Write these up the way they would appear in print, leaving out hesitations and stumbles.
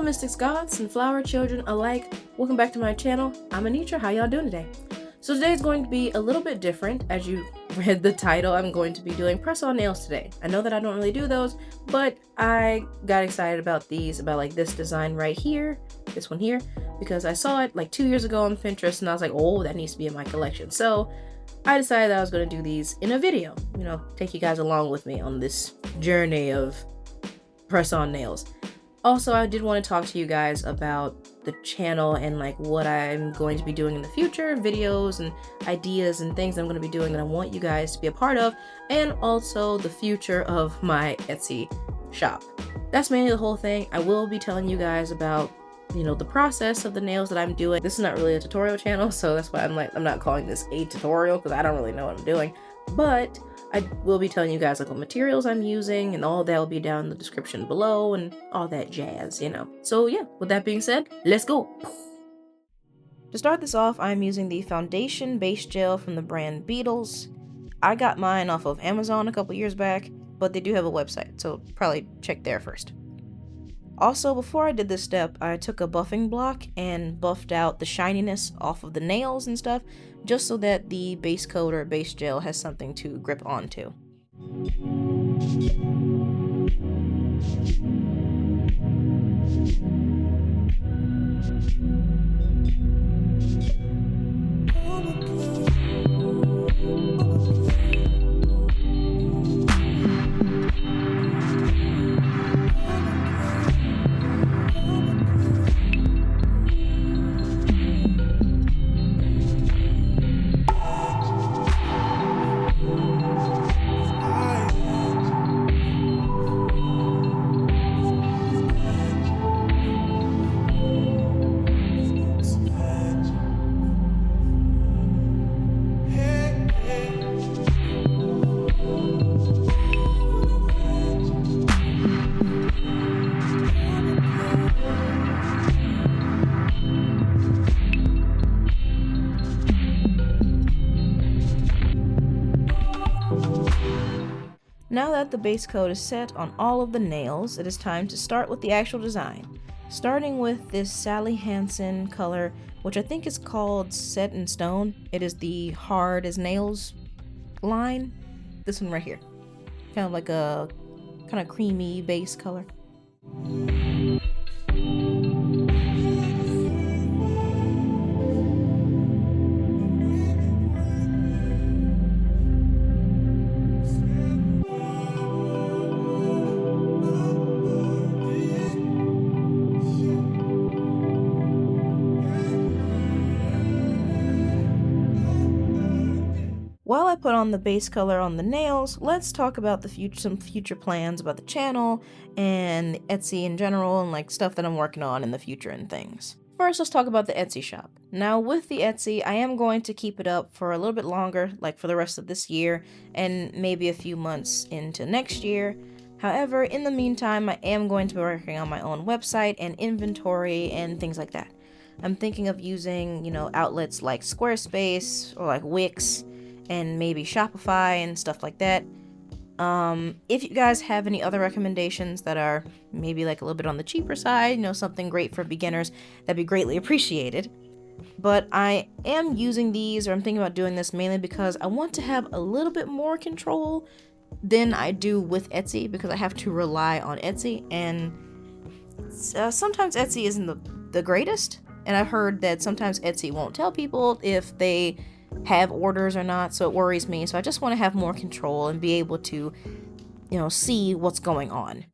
mystics, gods, and flower children alike. Welcome back to my channel. I'm Anitra. How y'all doing today? So today is going to be a little bit different. As you read the title, I'm going to be doing press-on nails today. I know that I don't really do those, but I got excited about these, about like this design right here, this one here, because I saw it like 2 years ago on Pinterest and I was like, oh, that needs to be in my collection. So I decided that I was going to do these in a video, take you guys along with me on this journey of press-on nails. Also, I did want to talk to you guys about the channel and like what I'm going to be doing in the future, videos and ideas and things I'm going to be doing that I want you guys to be a part of, and also the future of my Etsy shop. That's mainly the whole thing. I will be telling you guys about the process of the nails that I'm doing. This is not really a tutorial channel, so that's why I'm not calling this a tutorial, because I don't really know what I'm doing, but I will be telling you guys like what materials I'm using, and all that will be down in the description below and all that jazz, So yeah, with that being said, let's go. To start this off, I'm using the foundation base gel from the brand Beetles. I got mine off of Amazon a couple years back, but they do have a website, so probably check there first. Also, before I did this step, I took a buffing block and buffed out the shininess off of the nails and stuff, just so that the base coat or base gel has something to grip onto. Now that the base coat is set on all of the nails, it is time to start with the actual design. Starting with this Sally Hansen color, which I think is called Set in Stone. It is the Hard as Nails line. This one right here. Kind of like a kind of creamy base color. While I put on the base color on the nails, let's talk about some future plans about the channel and Etsy in general, and like stuff that I'm working on in the future and things. First, let's talk about the Etsy shop. Now with the Etsy, I am going to keep it up for a little bit longer, like for the rest of this year and maybe a few months into next year. However, in the meantime, I am going to be working on my own website and inventory and things like that. I'm thinking of using, outlets like Squarespace or like Wix, and maybe Shopify and stuff like that. If you guys have any other recommendations that are maybe like a little bit on the cheaper side, something great for beginners, that'd be greatly appreciated. But I am using these, or I'm thinking about doing this mainly because I want to have a little bit more control than I do with Etsy, because I have to rely on Etsy, and sometimes Etsy isn't the greatest, and I've heard that sometimes Etsy won't tell people if they have orders or not, so it worries me. So I just want to have more control and be able to, see what's going on.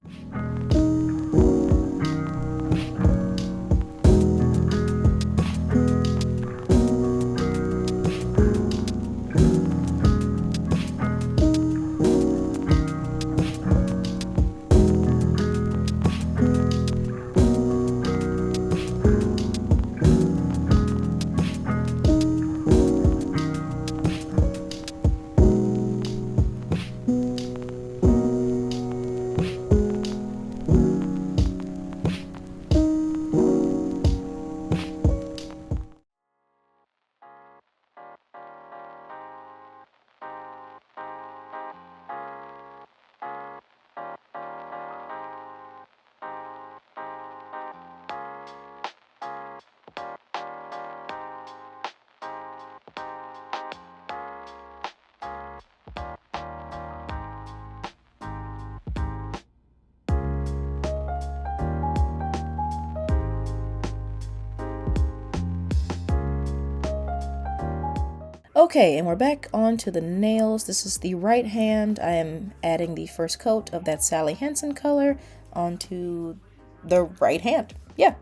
Okay, and we're back onto the nails. This is the right hand. I am adding the first coat of that Sally Hansen color onto the right hand. Yeah.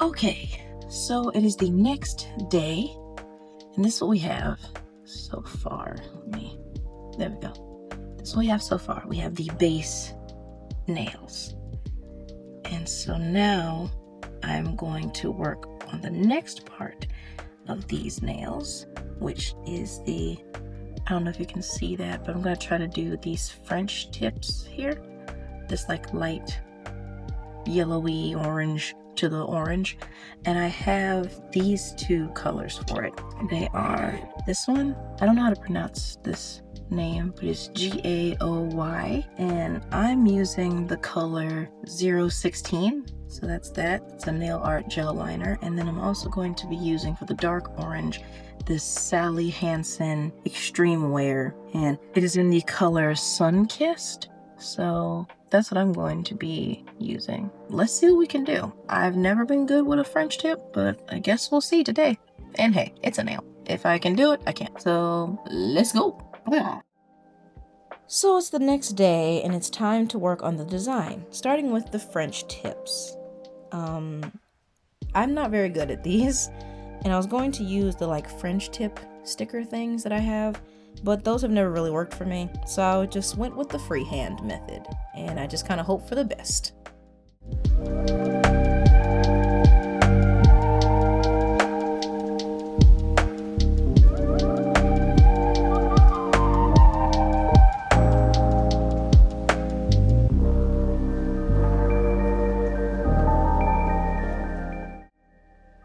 Okay, so it is the next day, and this is what we have so far. There we go. This is what we have so far. We have the base nails. And so now I'm going to work on the next part of these nails, which is I don't know if you can see that, but I'm going to try to do these French tips here. This like light yellowy orange to the orange, and I have these two colors for it. They are this one, I don't know how to pronounce this name, but it's GAOY, and I'm using the color 016, so that's that. It's a nail art gel liner. And then I'm also going to be using, for the dark orange, this Sally Hansen Extreme Wear, and it is in the color Sun-Kissed. So that's what I'm going to be using. Let's see what we can do. I've never been good with a French tip, but I guess we'll see today. And hey, it's a nail. If I can do it, I can. So let's go. So it's the next day, and it's time to work on the design, starting with the French tips. I'm not very good at these, and I was going to use the like French tip sticker things that I have, but those have never really worked for me, so I just went with the freehand method, and I just kind of hope for the best.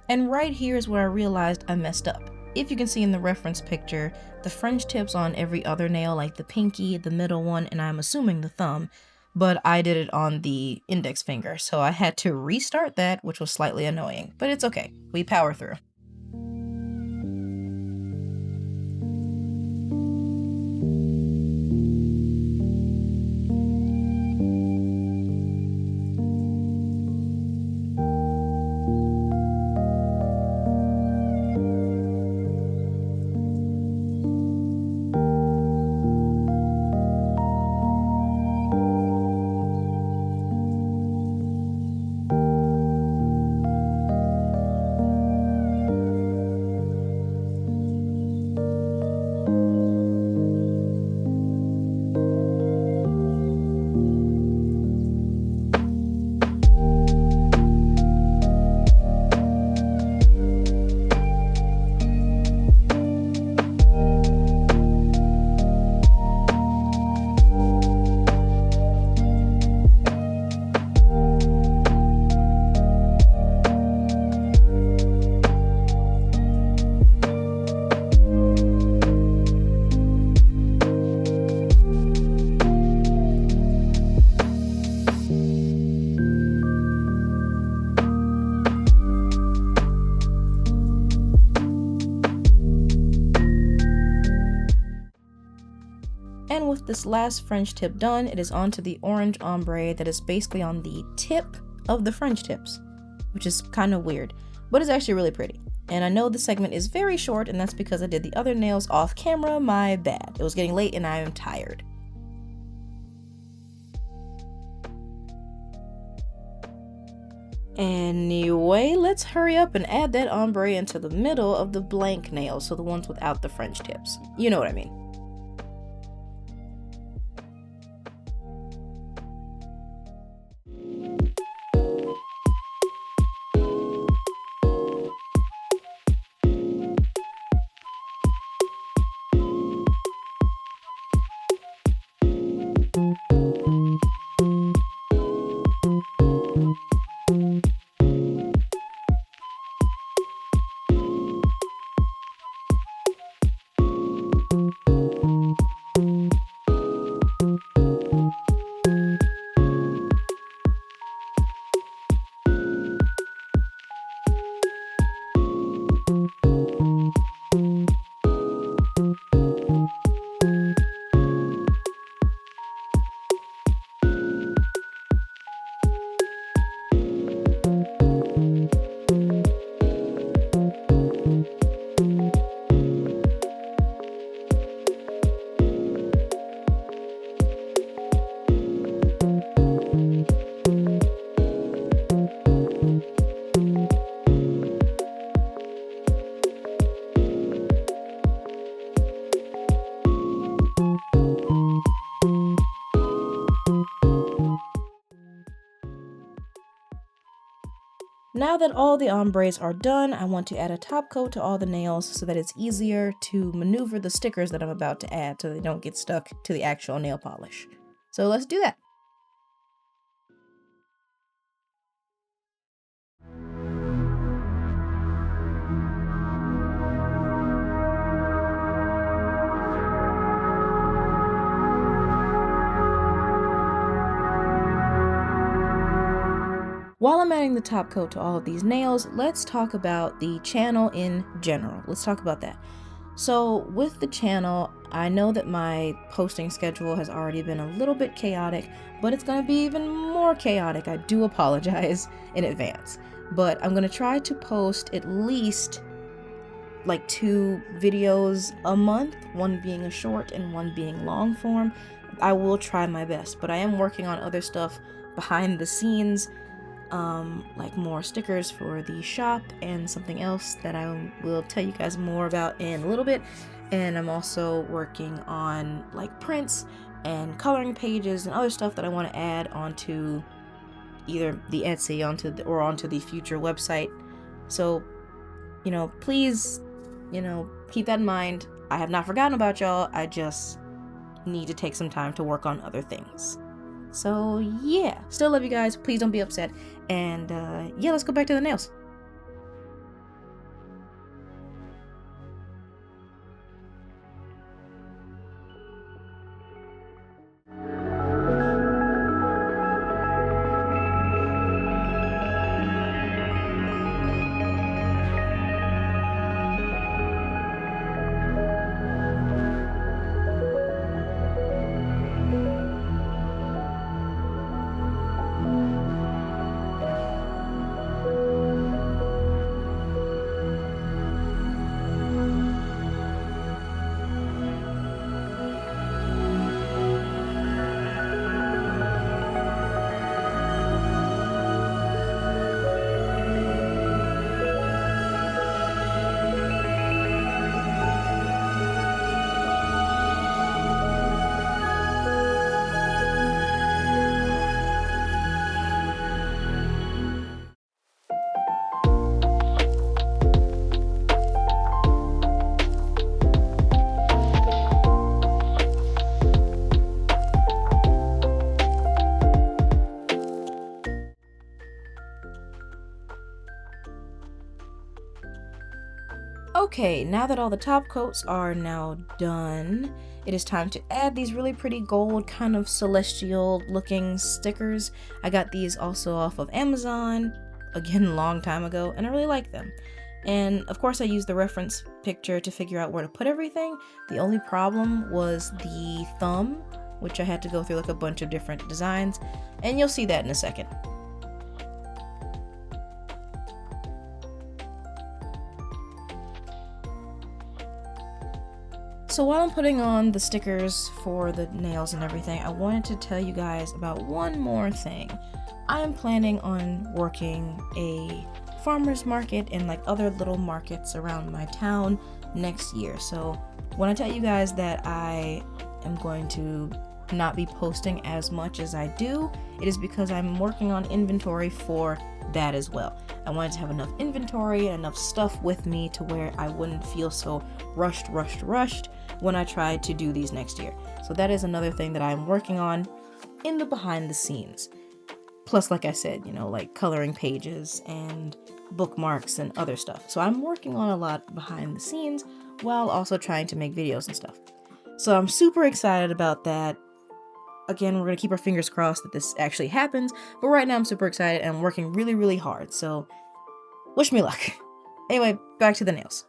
And right here is where I realized I messed up. If you can see in the reference picture, the French tip's on every other nail, like the pinky, the middle one, and I'm assuming the thumb, but I did it on the index finger, so I had to restart that, which was slightly annoying, but it's okay. We power through. with this last French tip done, it is onto the orange ombre that is basically on the tip of the French tips, which is kind of weird, but it's actually really pretty. And I know the segment is very short, and that's because I did the other nails off camera. My bad. It was getting late and I am tired. Anyway, let's hurry up and add that ombre into the middle of the blank nails, so the ones without the French tips. You know what I mean. Now that all the ombres are done, I want to add a top coat to all the nails so that it's easier to maneuver the stickers that I'm about to add so they don't get stuck to the actual nail polish. So let's do that. While I'm adding the top coat to all of these nails, let's talk about the channel in general. Let's talk about that. So with the channel, I know that my posting schedule has already been a little bit chaotic, but it's going to be even more chaotic. I do apologize in advance, but I'm going to try to post at least like 2 videos a month, one being a short and one being long form. I will try my best, but I am working on other stuff behind the scenes. Like more stickers for the shop and something else that I will tell you guys more about in a little bit. And I'm also working on like prints and coloring pages and other stuff that I want to add onto either the Etsy or onto the future website. So, you know, please, you know, keep that in mind. I have not forgotten about y'all. I just need to take some time to work on other things. So yeah, still love you guys. Please don't be upset. And yeah, let's go back to the nails. Okay, now that all the top coats are now done, it is time to add these really pretty gold kind of celestial looking stickers. I got these also off of Amazon, again, a long time ago, and I really like them. And of course I used the reference picture to figure out where to put everything. The only problem was the thumb, which I had to go through like a bunch of different designs, and you'll see that in a second. So while I'm putting on the stickers for the nails and everything, I wanted to tell you guys about one more thing. I am planning on working a farmer's market and like other little markets around my town next year. So when I tell you guys that I am going to not be posting as much as I do, it is because I'm working on inventory for that as well. I wanted to have enough inventory and enough stuff with me to where I wouldn't feel so rushed when I try to do these next year. So that is another thing that I'm working on in the behind the scenes. Plus, like I said, you know, like coloring pages and bookmarks and other stuff. So I'm working on a lot behind the scenes while also trying to make videos and stuff. So I'm super excited about that. Again, we're going to keep our fingers crossed that this actually happens. But right now I'm super excited and I'm working really, really hard. So wish me luck. Anyway, back to the nails.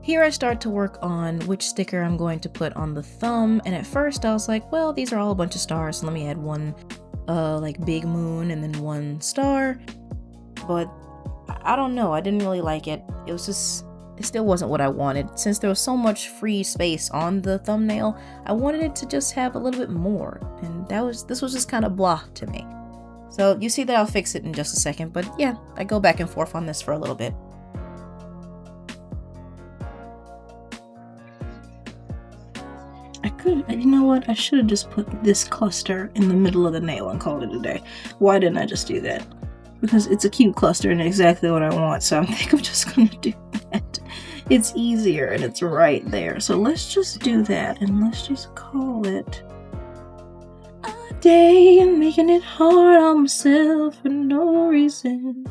Here I start to work on which sticker I'm going to put on the thumb, and at first I was like, well, these are all a bunch of stars, so let me add one like big moon and then one star. But I don't know, I didn't really like it. It still wasn't what I wanted. Since there was so much free space on the thumbnail, I wanted it to just have a little bit more, and this was just kind of blah to me. So you see that I'll fix it in just a second, but yeah, I go back and forth on this for a little bit. You know what? I should have just put this cluster in the middle of the nail and called it a day. Why didn't I just do that? Because it's a cute cluster and exactly what I want, so I think I'm just gonna do that. It's easier and it's right there. So let's just do that and let's just call it a day and making it hard on myself for no reason.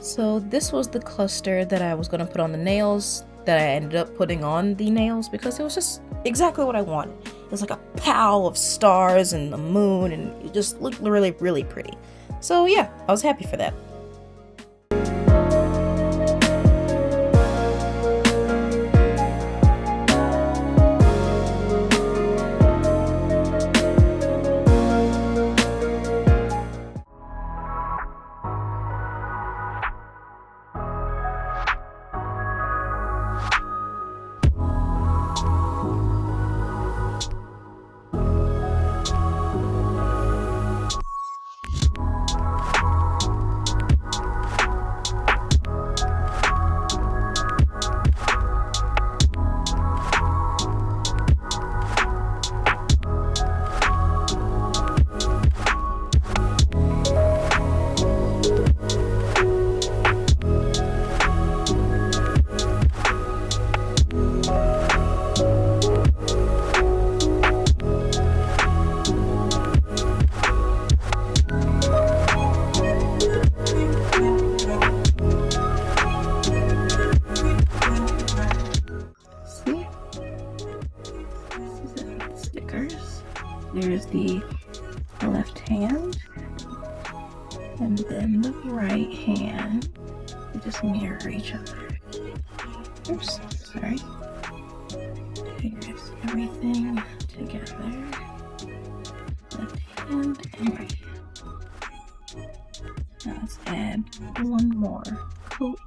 So this was the cluster that I was gonna put on the nails, that I ended up putting on the nails because it was just exactly what I wanted. It was like a pile of stars and the moon, and it just looked really, really pretty. So yeah, I was happy for that. There's the left hand, and then the right hand. They just mirror each other. Oops, sorry. Here's everything together. Left hand and right hand. Now let's add one more coat.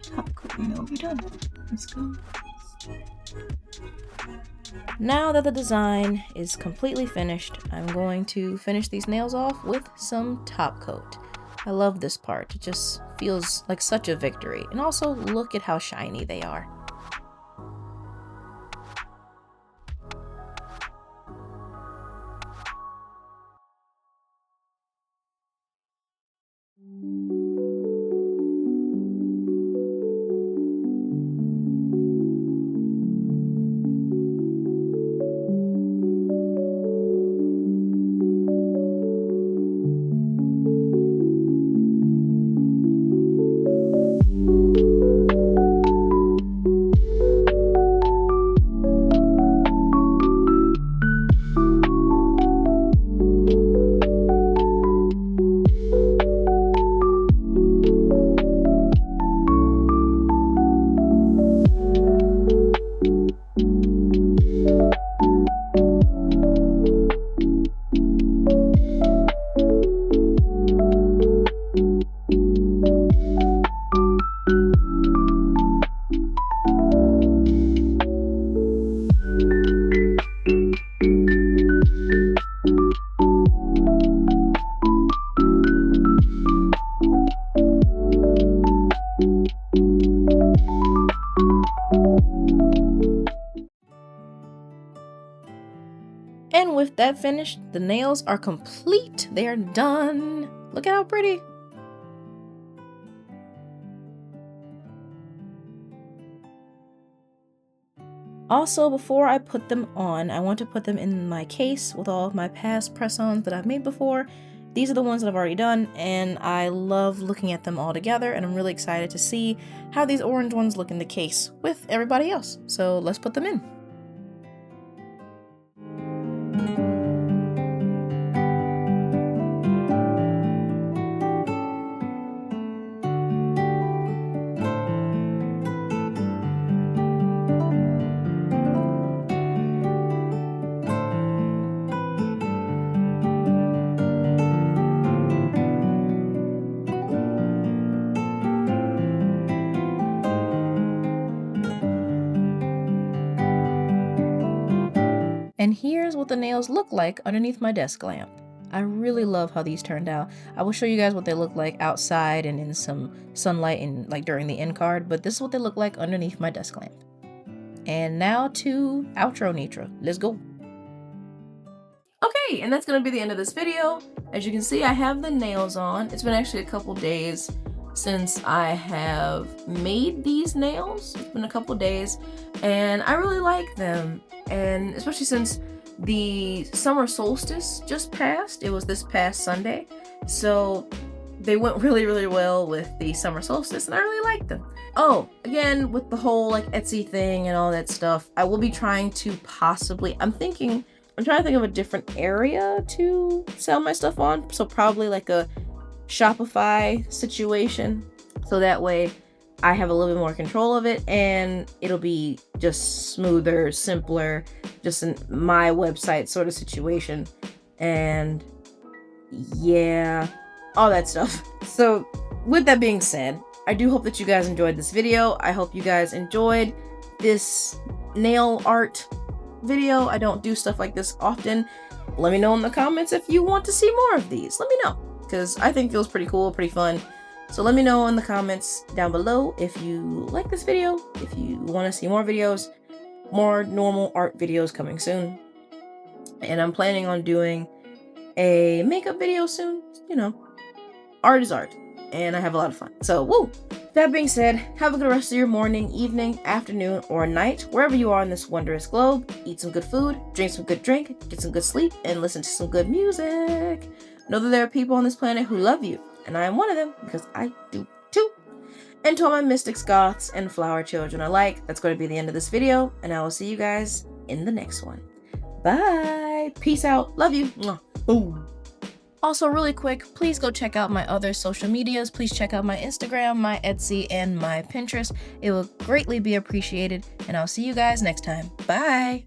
Top coat and we'll be done. Let's go. Now that the design is completely finished, I'm going to finish these nails off with some top coat. I love this part. It just feels like such a victory. And also, look at how shiny they are. And with that finished, the nails are complete. They are done. Look at how pretty. Also, before I put them on, I want to put them in my case with all of my past press-ons that I've made before. These are the ones that I've already done, and I love looking at them all together, and I'm really excited to see how these orange ones look in the case with everybody else. So let's put them in. And here's what the nails look like underneath my desk lamp. I really love how these turned out. I will show you guys what they look like outside and in some sunlight and like during the end card, but this is what they look like underneath my desk lamp. And now to outro Nitra. Let's go. Okay, and that's gonna be the end of this video. As you can see, I have the nails on. It's been actually a couple days since I have made these nails. It's been a couple days and I really like them. And especially since the summer solstice just passed, it was this past Sunday, so they went really well with the summer solstice and I really like them. Oh, again, with the whole like Etsy thing and all that stuff, I will be trying to possibly, I'm trying to think of a different area to sell my stuff on, so probably like a Shopify situation, so that way I have a little bit more control of it and it'll be just smoother, simpler, just in my website sort of situation. And yeah, all that stuff. So with that being said, I do hope that you guys enjoyed this video. I hope you guys enjoyed this nail art video. I don't do stuff like this often. Let me know in the comments if you want to see more of these. Let me know, because I think it feels pretty cool, pretty fun. So let me know in the comments down below if you like this video, if you want to see more videos, more normal art videos coming soon. And I'm planning on doing a makeup video soon. You know, art is art, and I have a lot of fun. So, woo! That being said, have a good rest of your morning, evening, afternoon, or night, wherever you are in this wondrous globe. Eat some good food, drink some good drink, get some good sleep, and listen to some good music. Know that there are people on this planet who love you, and I am one of them because I do too. And to all my mystics, goths, and flower children alike, that's going to be the end of this video, and I will see you guys in the next one. Bye! Peace out. Love you. Mwah. Boom. Also, really quick, please go check out my other social medias. Please check out my Instagram, my Etsy, and my Pinterest. It will greatly be appreciated, and I'll see you guys next time. Bye!